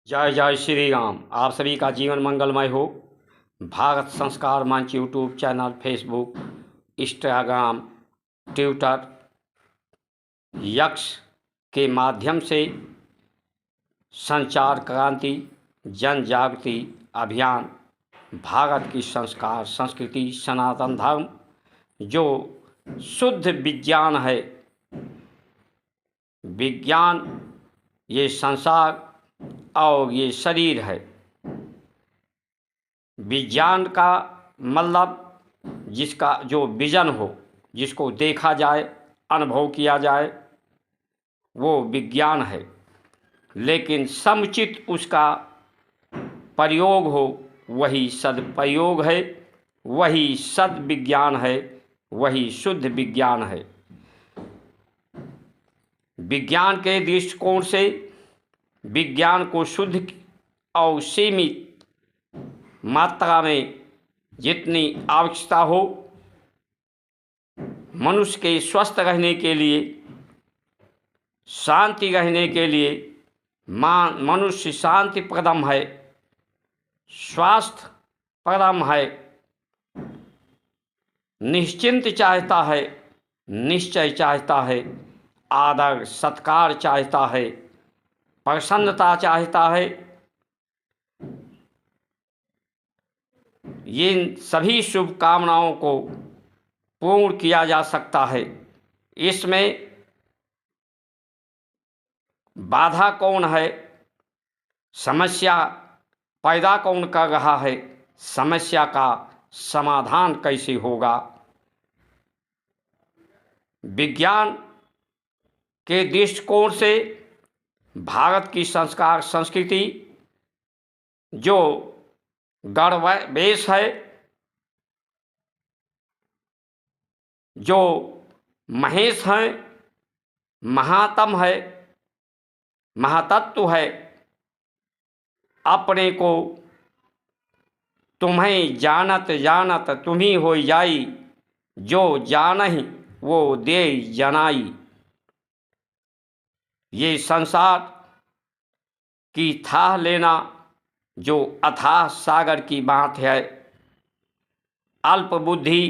जय जय श्री राम। आप सभी का जीवन मंगलमय हो। भारत संस्कार मंच YouTube channel, Facebook, Instagram, Twitter, x के माध्यम से संचार क्रांति जन जागृति अभियान, भारत की संस्कार संस्कृति सनातन धर्म जो शुद्ध विज्ञान है। विज्ञान ये संसार और ये शरीर है। विज्ञान का मतलब जिसका जो विजन हो, जिसको देखा जाए, अनुभव किया जाए, वो विज्ञान है। लेकिन समुचित उसका प्रयोग हो, वही सदप्रयोग है, वही सद्विज्ञान है, वही शुद्ध विज्ञान है। विज्ञान के दृष्टिकोण से विज्ञान को शुद्ध और सीमित मात्रा में जितनी आवश्यकता हो, मनुष्य के स्वस्थ रहने के लिए, शांति रहने के लिए, मनुष्य शांति प्रदम है, स्वास्थ्य परम है, निश्चिंत चाहता है, निश्चय चाहता है, आदर सत्कार चाहता है, प्रसन्नता चाहता है। ये सभी शुभकामनाओं को पूर्ण किया जा सकता है। इसमें बाधा कौन है, समस्या पैदा कौन कर रहा है, समस्या का समाधान कैसे होगा। विज्ञान के दृष्टिकोण से भारत की संस्कार संस्कृति जो गणवेश है, जो महेश है, महात्म है, महातत्व है, अपने को तुम्हें जानत जानत तुम्ही हो जाई, जो जानहि वो दे जनाई। ये संसार की थाह लेना जो अथाह सागर की बात है, अल्प बुद्धि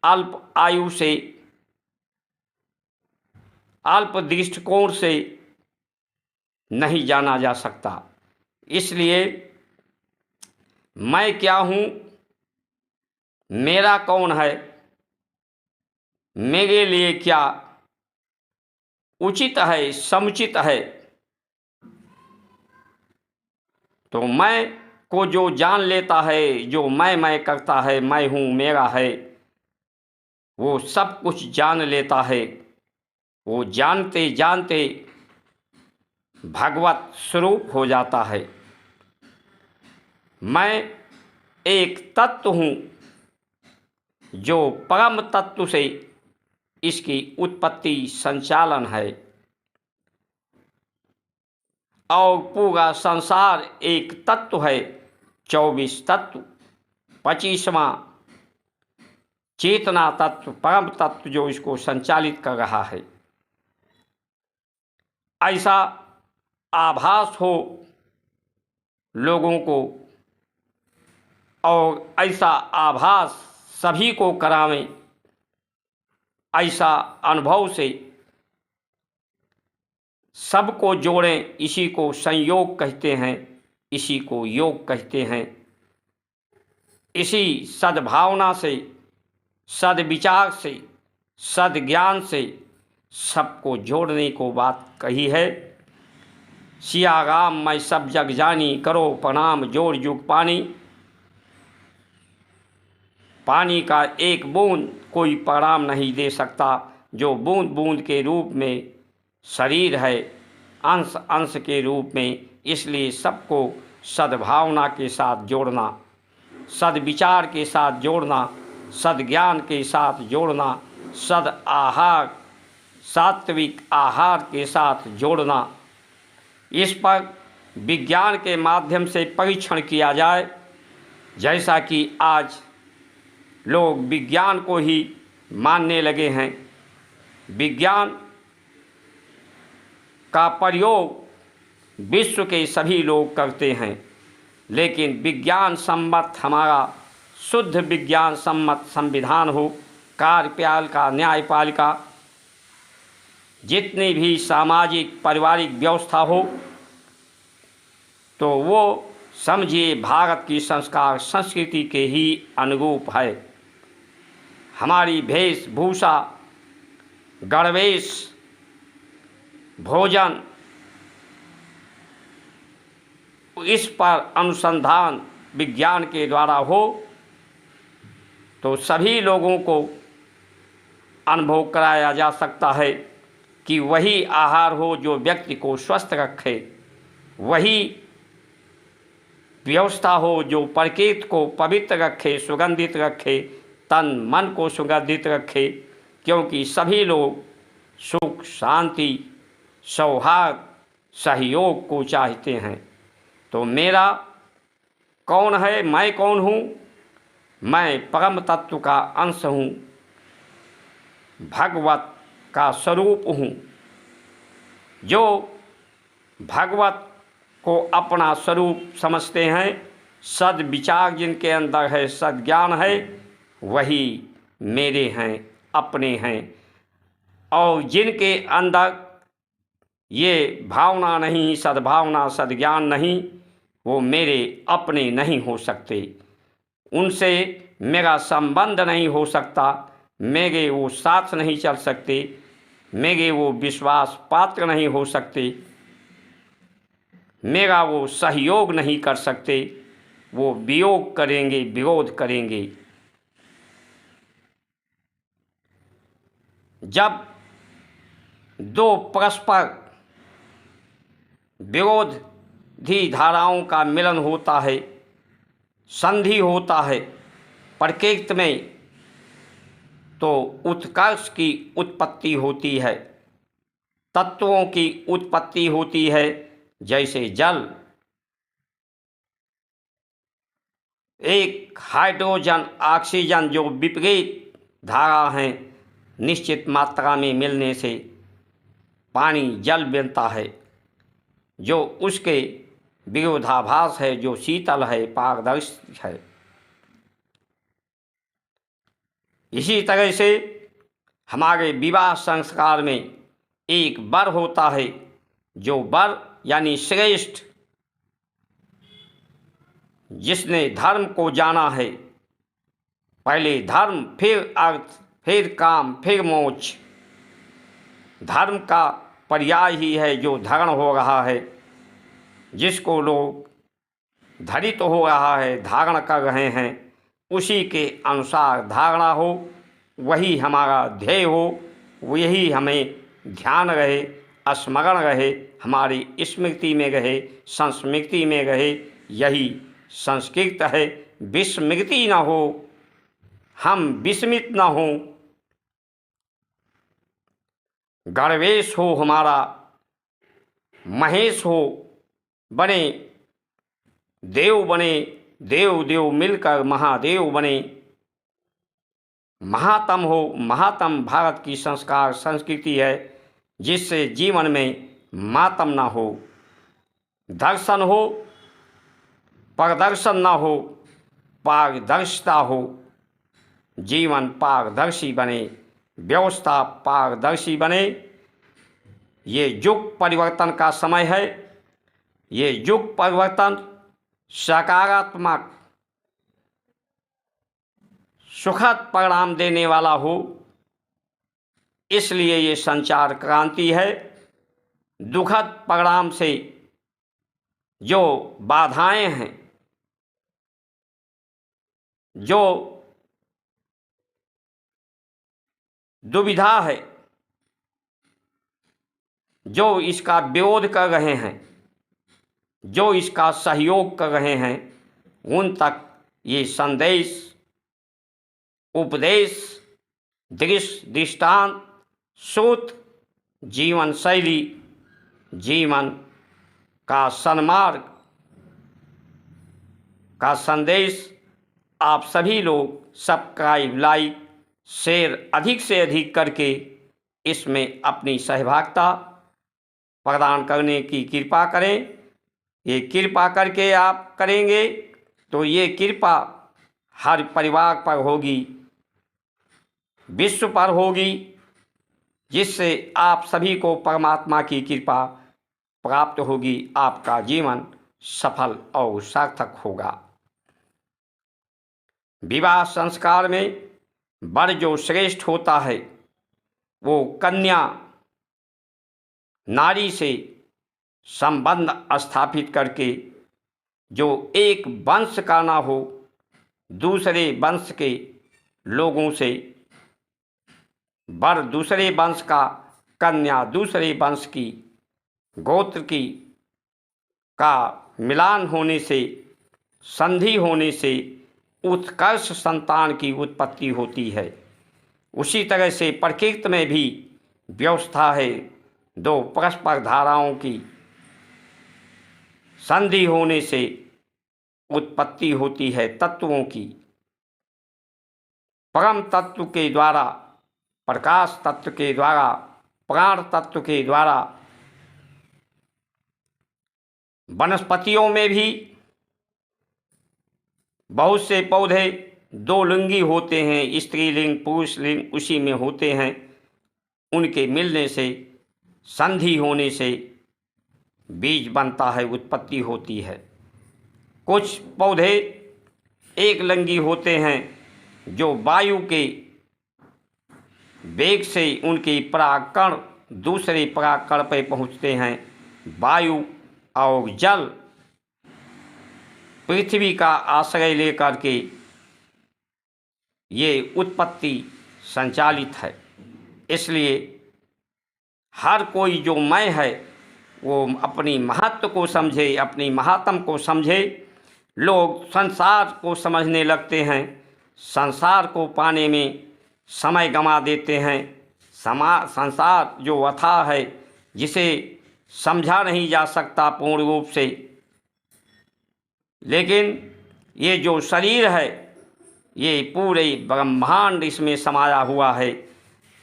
अल्प आयु से, अल्प दृष्टिकोण से नहीं जाना जा सकता। इसलिए मैं क्या हूँ, मेरा कौन है, मेरे लिए क्या उचित है, समुचित है, तो मैं को जो जान लेता है, जो मैं करता है, मैं हूँ मेरा है, वो सब कुछ जान लेता है। वो जानते जानते भगवत स्वरूप हो जाता है। मैं एक तत्व हूँ जो परम तत्व से इसकी उत्पत्ति संचालन है, और पूरा संसार एक तत्व है, 24 तत्व, 25वां चेतना तत्व, परम तत्व जो इसको संचालित कर रहा है। ऐसा आभास हो लोगों को, और ऐसा आभास सभी को करावें, ऐसा अनुभव से सबको जोड़ें। इसी को संयोग कहते हैं, इसी को योग कहते हैं। इसी सद्भावना से, सद्विचार से, सद्ज्ञान से सबको जोड़ने को बात कही है। सिया राम मैं सब जग जानी, करो प्रणाम जोड़ जुग पानी। पानी का एक बूंद कोई प्रणाम नहीं दे सकता, जो बूंद बूंद के रूप में शरीर है, अंश अंश के रूप में। इसलिए सबको सद्भावना के साथ जोड़ना, सद्विचार के साथ जोड़ना, सद्ज्ञान के साथ जोड़ना, सद आहार सात्विक आहार के साथ जोड़ना। इस पर विज्ञान के माध्यम से परीक्षण किया जाए। जैसा कि आज लोग विज्ञान को ही मानने लगे हैं। विज्ञान का प्रयोग विश्व के सभी लोग करते हैं, लेकिन विज्ञान सम्मत हमारा शुद्ध विज्ञान सम्मत संविधान हो, कार्यपालिका, न्यायपालिका, जितनी भी सामाजिक पारिवारिक व्यवस्था हो, तो वो समझिए भारत की संस्कार संस्कृति के ही अनुरूप है। हमारी वेशभूषा, गणवेश, भोजन, इस पर अनुसंधान विज्ञान के द्वारा हो तो सभी लोगों को अनुभव कराया जा सकता है कि वही आहार हो जो व्यक्ति को स्वस्थ रखे, वही व्यवस्था हो जो प्रकृति को पवित्र रखे, सुगंधित रखे, तन मन को सुगंधित रखे, क्योंकि सभी लोग सुख, शांति, सौहार्द, सहयोग को चाहते हैं। तो मेरा कौन है, मैं कौन हूँ? मैं परम तत्व का अंश हूँ, भगवत का स्वरूप हूँ। जो भगवत को अपना स्वरूप समझते हैं, सद विचार जिनके अंदर है, सद ज्ञान है, वही मेरे हैं, अपने हैं। और जिनके अंदर ये भावना नहीं, सद्भावना, सद्ज्ञान नहीं, वो मेरे अपने नहीं हो सकते। उनसे मेरा संबंध नहीं हो सकता, मेरे वो साथ नहीं चल सकते, मेरे वो विश्वास पात्र नहीं हो सकते, मेरा वो सहयोग नहीं कर सकते, वो वियोग करेंगे, विरोध करेंगे। जब दो परस्पर विरोधी धाराओं का मिलन होता है, संधि होता है प्रकृति में, तो उत्कर्ष की उत्पत्ति होती है, तत्वों की उत्पत्ति होती है। जैसे जल एक हाइड्रोजन ऑक्सीजन जो विपरीत धारा हैं, निश्चित मात्रा में मिलने से पानी जल बनता है, जो उसके विरोधाभास है, जो शीतल है, पारदर्शी है। इसी तरह से हमारे विवाह संस्कार में एक वर होता है, जो वर यानी श्रेष्ठ, जिसने धर्म को जाना है, पहले धर्म, फिर अर्थ, फिर काम, फिर मोक्ष। धर्म का पर्याय ही है जो धारण हो रहा है, जिसको लोग धरित हो रहा है, धारण कर रहे हैं, उसी के अनुसार धारणा हो, वही हमारा ध्येय हो, वही हमें ध्यान रहे, स्मरण रहे, हमारी स्मृति में रहे, संस्मृति में रहे। यही संस्कृत है। विस्मृति न हो, हम विस्मित न हों, गणवेश हो हमारा, महेश हो बने, देव बने, देव देव मिलकर महादेव बने, महात्म हो। महात्म भारत की संस्कार संस्कृति है, जिससे जीवन में मातम ना हो, दर्शन हो, प्रदर्शन ना हो, पारदर्शिता हो, जीवन पारदर्शी बने, व्यवस्था पारदर्शी बने। ये युग परिवर्तन का समय है। ये युग परिवर्तन सकारात्मक सुखद परिणाम देने वाला हो, इसलिए ये संचार क्रांति है। दुखद परिणाम से जो बाधाएं हैं, जो दुविधा है, जो इसका विरोध कर रहे हैं, जो इसका सहयोग कर रहे हैं, उन तक ये संदेश, उपदेश, दृश्य, दृष्टांत, सूत्र, जीवन शैली, जीवन का सन्मार्ग का संदेश आप सभी लोग सब्सक्राइब, लाइक, शेयर अधिक से अधिक करके इसमें अपनी सहभागिता प्रदान करने की कृपा करें। ये कृपा करके आप करेंगे तो ये कृपा हर परिवार पर होगी, विश्व पर होगी, जिससे आप सभी को परमात्मा की कृपा प्राप्त होगी। आपका जीवन सफल और सार्थक होगा। विवाह संस्कार में वर जो श्रेष्ठ होता है वो कन्या नारी से संबंध स्थापित करके जो एक वंश का ना हो, दूसरे वंश के लोगों से, वर दूसरे वंश का, कन्या दूसरे वंश की, गोत्र की का मिलान होने से, संधि होने से उत्कर्ष संतान की उत्पत्ति होती है। उसी तरह से प्रकृति में भी व्यवस्था है, दो परस्पर धाराओं की संधि होने से उत्पत्ति होती है तत्वों की। परम तत्व के द्वारा, प्रकाश तत्व के द्वारा, प्राण तत्व के द्वारा वनस्पतियों में भी बहुत से पौधे दो लिंगी होते हैं, स्त्रीलिंग पुरुषलिंग उसी में होते हैं। उनके मिलने से, संधि होने से बीज बनता है, उत्पत्ति होती है। कुछ पौधे एक लिंगी होते हैं जो वायु के वेग से उनके परागकण दूसरे परागकण पर पहुँचते हैं। वायु और जल पृथ्वी का आश्रय लेकर के ये उत्पत्ति संचालित है। इसलिए हर कोई जो मैं है वो अपनी महत्व को समझे, अपनी महात्म को समझे। लोग संसार को समझने लगते हैं, संसार को पाने में समय गंवा देते हैं। संसार जो अथाह है, जिसे समझा नहीं जा सकता पूर्ण रूप से। लेकिन ये जो शरीर है, ये पूरे ब्रह्मांड इसमें समाया हुआ है।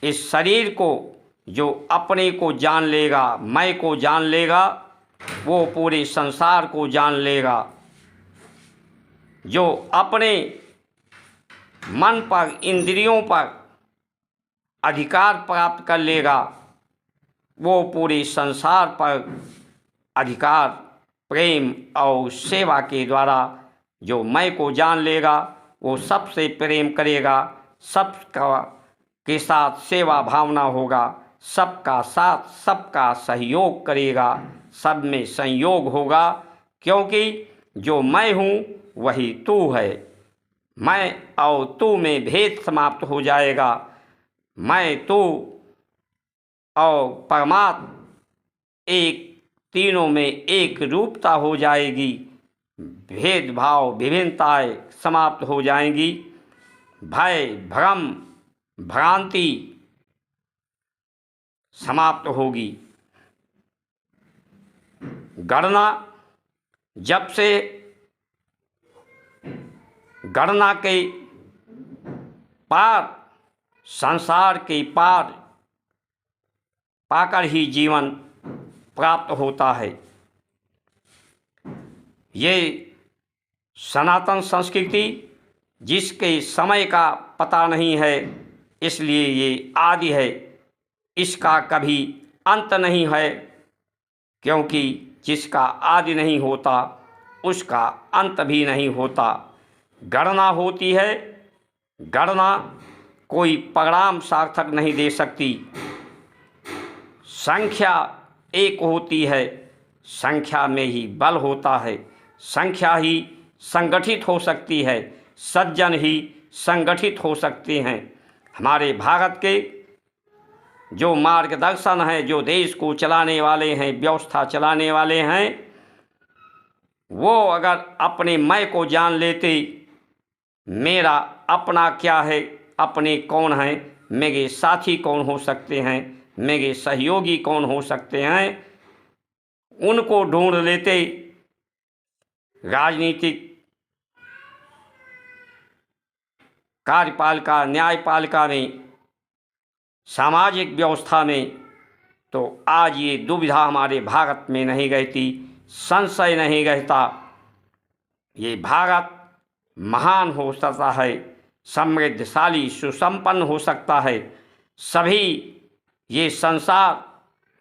इस शरीर को जो अपने को जान लेगा, मैं को जान लेगा, वो पूरे संसार को जान लेगा। जो अपने मन पर, इंद्रियों पर अधिकार प्राप्त कर लेगा, वो पूरे संसार पर अधिकार, प्रेम और सेवा के द्वारा जो मैं को जान लेगा, वो सबसे प्रेम करेगा, सबका के साथ सेवा भावना होगा, सबका साथ, सबका सहयोग करेगा, सब में संयोग होगा। क्योंकि जो मैं हूँ वही तू है। मैं और तू में भेद समाप्त हो जाएगा। मैं, तू और परमात्मा एक, तीनों में एक रूपता हो जाएगी। भेदभाव, विभिन्नताएं समाप्त हो जाएंगी। भय, भ्रम, भ्रांति समाप्त होगी। गणना, जब से गणना के पार, संसार के पार पाकर ही जीवन प्राप्त होता है। ये सनातन संस्कृति जिसके समय का पता नहीं है, इसलिए ये आदि है, इसका कभी अंत नहीं है। क्योंकि जिसका आदि नहीं होता उसका अंत भी नहीं होता। गणना होती है, गणना कोई परिणाम सार्थक नहीं दे सकती। संख्या एक होती है, संख्या में ही बल होता है। संख्या ही संगठित हो सकती है, सज्जन ही संगठित हो सकते हैं। हमारे भारत के जो मार्गदर्शन है, जो देश को चलाने वाले हैं, व्यवस्था चलाने वाले हैं, वो अगर अपने मैं को जान लेते, मेरा अपना क्या है, अपने कौन हैं, मेरे साथी कौन हो सकते हैं, मेरे सहयोगी कौन हो सकते हैं, उनको ढूंढ लेते। राजनीतिक, कार्यपालिका, न्यायपालिका में, सामाजिक व्यवस्था में तो आज ये दुविधा हमारे भारत में नहीं रहती, संशय नहीं रहता। ये भारत महान हो सकता है, समृद्धशाली सुसंपन्न हो सकता है। सभी ये संसार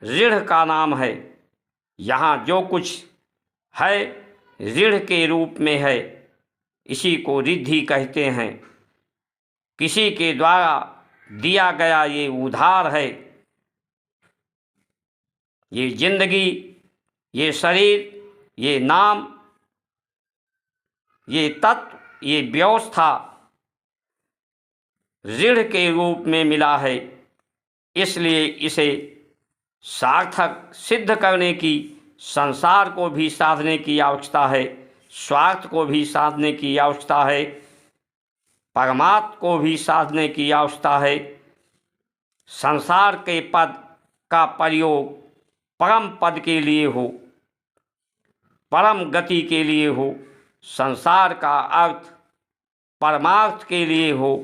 ऋण का नाम है। यहाँ जो कुछ है ऋण के रूप में है, इसी को रिद्धि कहते हैं। किसी के द्वारा दिया गया ये उधार है। ये जिंदगी, ये शरीर, ये नाम, ये तत्व, ये व्यवस्था ऋण के रूप में मिला है। इसलिए इसे सार्थक सिद्ध करने की, संसार को भी साधने की आवश्यकता है, स्वार्थ को भी साधने की आवश्यकता है, परमात्मा को भी साधने की आवश्यकता है। संसार के पद का प्रयोग परम पद के लिए हो, परम गति के लिए हो, संसार का अर्थ परमार्थ के लिए हो,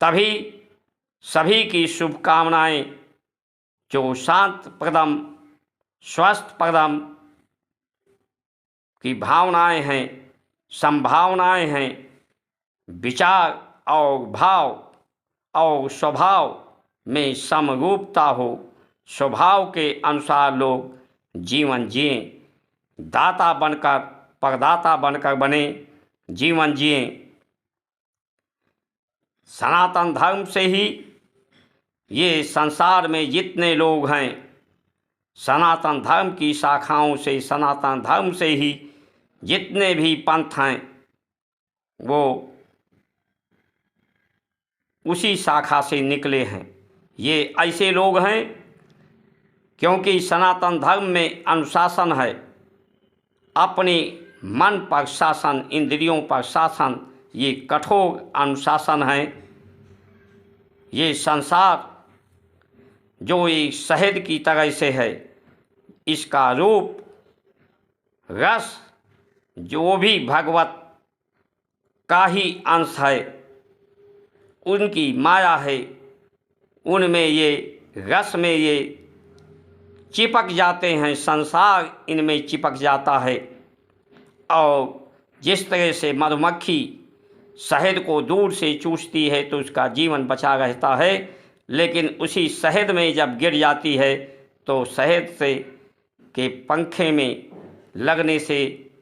तभी सभी की शुभकामनाएं जो शांत प्रदम, स्वस्थ प्रदम की भावनाएं हैं, संभावनाएं हैं, विचार और भाव और स्वभाव में समरूपता हो, स्वभाव के अनुसार लोग जीवन जिएं, दाता बनकर परदाता बनकर बने जीवन जिएं। सनातन धर्म से ही ये संसार में जितने लोग हैं, सनातन धर्म की शाखाओं से, सनातन धर्म से ही जितने भी पंथ हैं, वो उसी शाखा से निकले हैं। ये ऐसे लोग हैं क्योंकि सनातन धर्म में अनुशासन है, अपने मन पर शासन, इंद्रियों पर शासन, ये कठोर अनुशासन है। ये संसार जो एक शहद की तरह से है, इसका रूप रस जो भी भगवत का ही अंश है, उनकी माया है, उनमें ये रस में ये चिपक जाते हैं, संसार इनमें चिपक जाता है। और जिस तरह से मधुमक्खी शहद को दूर से चूसती है तो उसका जीवन बचा रहता है, लेकिन उसी शहद में जब गिर जाती है तो शहद से के पंखे में लगने से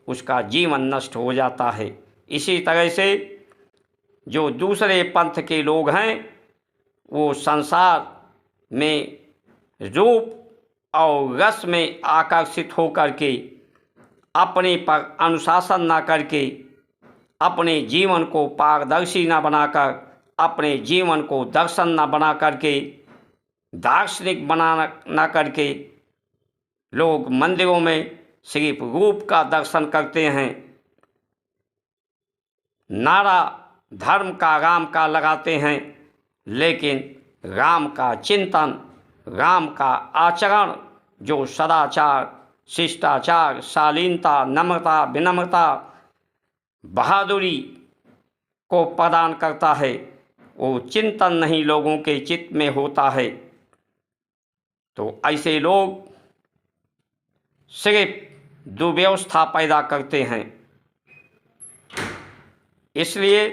उसका जीवन नष्ट हो जाता है। इसी तरह से जो दूसरे पंथ के लोग हैं, वो संसार में रूप और रस में आकर्षित होकर के अपने पर अनुशासन ना करके, अपने जीवन को पारदर्शी ना बनाकर, अपने जीवन को दर्शन ना बना करके, दार्शनिक बना ना करके, लोग मंदिरों में सिर्फ रूप का दर्शन करते हैं, नारा धर्म का, राम का लगाते हैं, लेकिन राम का चिंतन, राम का आचरण जो सदाचार, शिष्टाचार, शालीनता, नम्रता, विनम्रता, बहादुरी को प्रदान करता है, वो चिंतन नहीं लोगों के चित्त में होता है। तो ऐसे लोग सिर्फ दुर्व्यवस्था पैदा करते हैं। इसलिए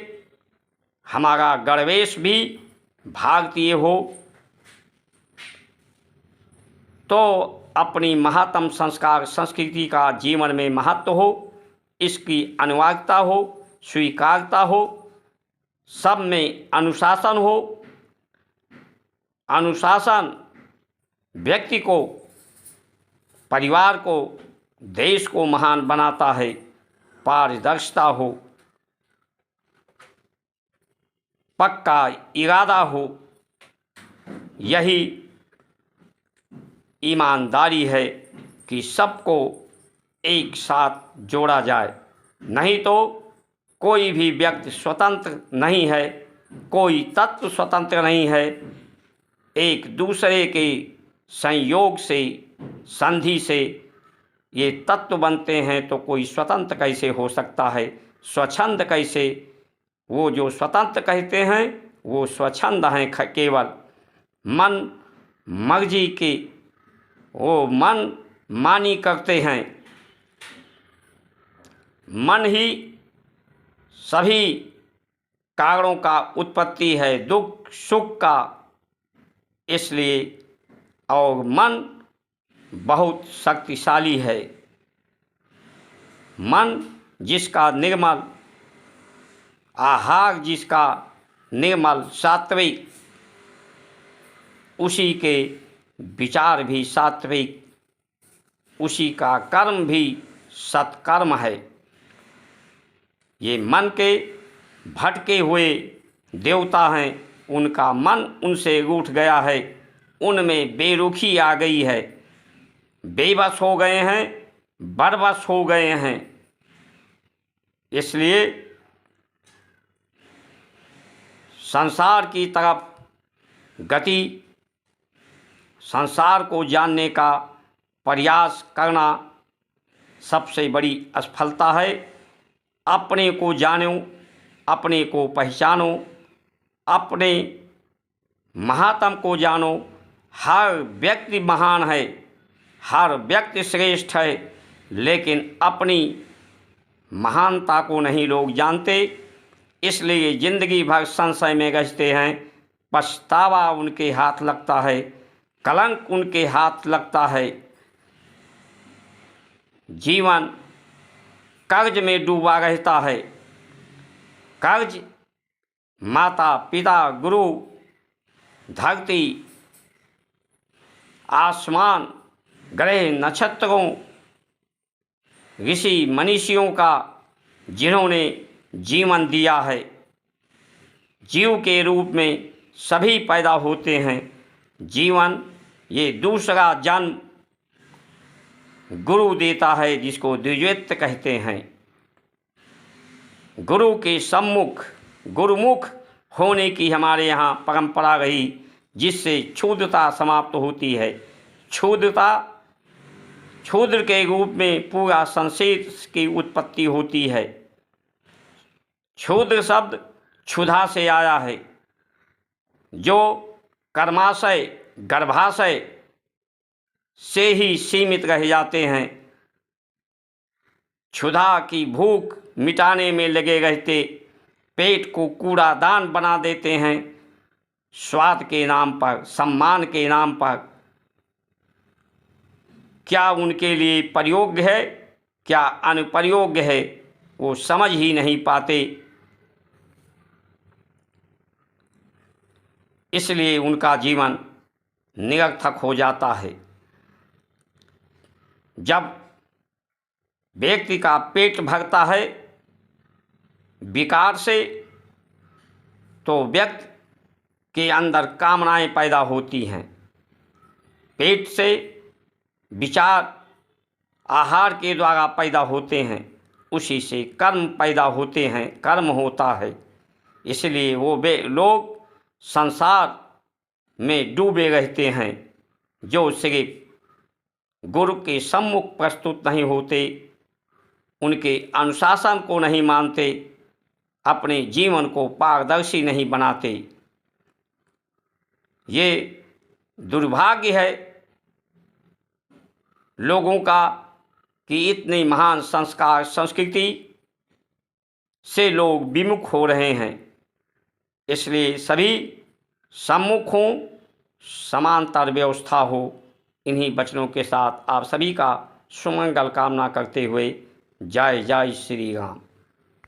हमारा गणवेश भी भारतीय हो तो अपनी महत्तम संस्कार संस्कृति का जीवन में महत्व हो, इसकी अनिवार्यता हो, स्वीकारता हो, सब में अनुशासन हो। अनुशासन व्यक्ति को, परिवार को, देश को महान बनाता है। पारदर्शिता हो, पक्का इरादा हो, यही ईमानदारी है कि सबको एक साथ जोड़ा जाए। नहीं तो कोई भी व्यक्ति स्वतंत्र नहीं है, कोई तत्व स्वतंत्र नहीं है। एक दूसरे के संयोग से, संधि से ये तत्व बनते हैं, तो कोई स्वतंत्र कैसे हो सकता है, स्वच्छंद कैसे? वो जो स्वतंत्र कहते हैं वो स्वच्छंद हैं केवल, मन मर्जी के वो मन मानी करते हैं। मन ही सभी कारणों का उत्पत्ति है, दुख सुख का। इसलिए और मन बहुत शक्तिशाली है। मन जिसका निर्मल, आहार जिसका निर्मल सात्विक, उसी के विचार भी सात्विक, उसी का कर्म भी सत्कर्म है। ये मन के भटके हुए देवता हैं, उनका मन उनसे रूठ गया है, उनमें बेरुखी आ गई है, बेबस हो गए हैं, बरबस हो गए हैं। इसलिए संसार की तरफ गति, संसार को जानने का प्रयास करना सबसे बड़ी असफलता है। अपने को जानो, अपने को पहचानो, अपने महात्म को जानो। हर व्यक्ति महान है, हर व्यक्ति श्रेष्ठ है, लेकिन अपनी महानता को नहीं लोग जानते। इसलिए जिंदगी भर संशय में रहते हैं, पछतावा उनके हाथ लगता है, कलंक उनके हाथ लगता है। जीवन कर्ज में डूबा रहता है। कर्ज माता पिता गुरु धरती आसमान ग्रह नक्षत्रों ऋषि मनीषियों का, जिन्होंने जीवन दिया है। जीव के रूप में सभी पैदा होते हैं। जीवन ये दूसरा जन्म गुरु देता है, जिसको द्विजत्व कहते हैं। गुरु के सम्मुख गुरुमुख होने की हमारे यहाँ परंपरा रही, जिससे क्षुद्रता समाप्त होती है। क्षुद्र के रूप में पूरा संसार की उत्पत्ति होती है। क्षुद्र शब्द क्षुधा से आया है, जो कर्माशय गर्भाशय से ही सीमित रह जाते हैं। क्षुधा की भूख मिटाने में लगे रहते, पेट को कूड़ादान बना देते हैं। स्वाद के नाम पर, सम्मान के नाम पर क्या उनके लिए प्रयोग्य है, क्या अनुप्रयोग्य है, वो समझ ही नहीं पाते। इसलिए उनका जीवन निरर्थक हो जाता है। जब व्यक्ति का पेट भरता है विकार से, तो व्यक्ति के अंदर कामनाएं पैदा होती हैं। पेट से विचार आहार के द्वारा पैदा होते हैं, उसी से कर्म पैदा होते हैं, कर्म होता है। इसलिए वो लोग संसार में डूबे रहते हैं, जो सिर्फ गुरु के सम्मुख प्रस्तुत नहीं होते, उनके अनुशासन को नहीं मानते, अपने जीवन को पारदर्शी नहीं बनाते। ये दुर्भाग्य है लोगों का कि इतनी महान संस्कार संस्कृति से लोग विमुख हो रहे हैं। इसलिए सभी सम्मुख हों, समांतर व्यवस्था हो। इन्हीं वचनों के साथ आप सभी का सुमंगल कामना करते हुए जय जय श्री राम।